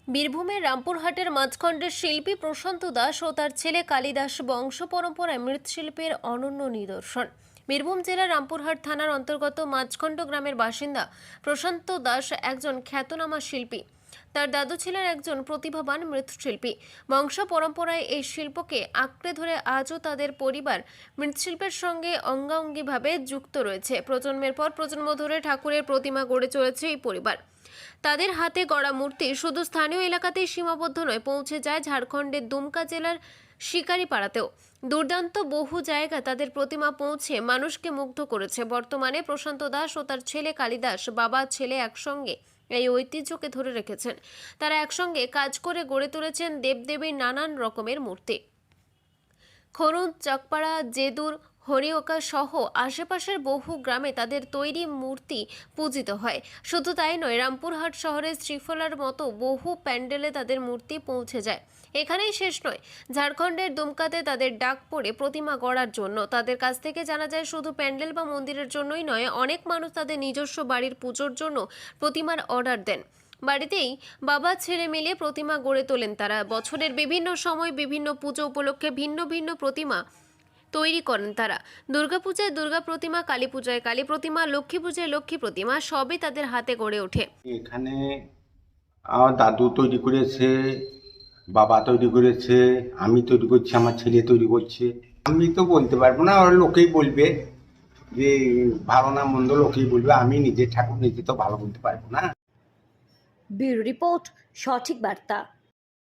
বীরভূমের রামপুরহাটের মাঝখণ্ডের শিল্পী প্রশান্ত দাস ও তার ছেলে কালিদাস বংশ পরম্পরায় মৃৎশিল্পের অনন্য নিদর্শন। বীরভূম জেলার রামপুরহাট থানার অন্তর্গত মাঝখণ্ড গ্রামের বাসিন্দা প্রশান্ত দাস একজন খ্যাতনামা শিল্পী। তার দাদু ছিলেন একজন প্রতিভাবান মৃৎশিল্পী। বংশ পরম্পরায় এই শিল্পকে আঁকড়ে ধরে আজও তাদের পরিবার মৃৎশিল্পের সঙ্গে অঙ্গাঙ্গিভাবে যুক্ত রয়েছে। প্রজন্মের পর প্রজন্ম ধরে ঠাকুরের প্রতিমা গড়ে চলেছে এই পরিবার। তাদের হাতে গড়া মূর্তি শুধু স্থানীয় এলাকাতেই সীমাবদ্ধ নয়, পৌঁছে যায় ঝাড়খণ্ডের দুমকা জেলার শিকারিপাড়াতেও। দুর্দান্ত বহু জায়গা তাদের প্রতিমা পৌঁছে মানুষকে মুগ্ধ করেছে। বর্তমানে প্রশান্ত দাস ও তার ছেলে কালিদাস বাবা ছেলে একসঙ্গে এই ঐতিহ্যকে ধরে রেখেছেন। তারা একসঙ্গে কাজ করে গড়ে তুলেছেন দেবদেবীর নানান রকমের মূর্তি। খরুদ, চাকপাড়া, জেদুর, হরিওকা সহ আশেপাশের বহু গ্রামে তাদের তৈরি মূর্তি পূজিত হয়। শুধু তাই নয়, রামপুরহাট শহরের শ্রীফলার মতো বহু প্যান্ডেলে তাদের মূর্তি পৌঁছে যায়। এখানেই শেষ নয়, ঝাড়খণ্ডের দুমকাতে তাদের ডাক পড়ে প্রতিমা গড়ার জন্য। তাদের কাছ থেকে জানা যায়, শুধু প্যান্ডেল বা মন্দিরের জন্যই নয়, অনেক মানুষ তাদের নিজস্ব বাড়ির পুজোর জন্য প্রতিমার অর্ডার দেন। বাড়িতেই বাবা ছেলে মিলে প্রতিমা গড়ে তোলেন তারা। বছরের বিভিন্ন সময় বিভিন্ন পুজো উপলক্ষে ভিন্ন ভিন্ন প্রতিমা তৈরি করেন তারা। দুর্গাপূজায় দুর্গা প্রতিমা, কালী পূজায় কালী প্রতিমা, লক্ষ্মী পূজায় লক্ষ্মী প্রতিমা, সবই তাদের হাতে গড়ে ওঠে। এখানে আমার দাদু তৈরি করেছে, বাবা তৈরি করেছে, আমি তৈরি করছি, আমার ছেলে তৈরি করছে। আমি তো বলতে পারবো না, ওর লোকেই বলবে যে ভালো না মন্দ, লোকেই বলবে। আমি নিজে ঠাকুর নিজে তো ভালো বলতে পারবো না। ব্যুরো রিপোর্ট, সঠিক বার্তা।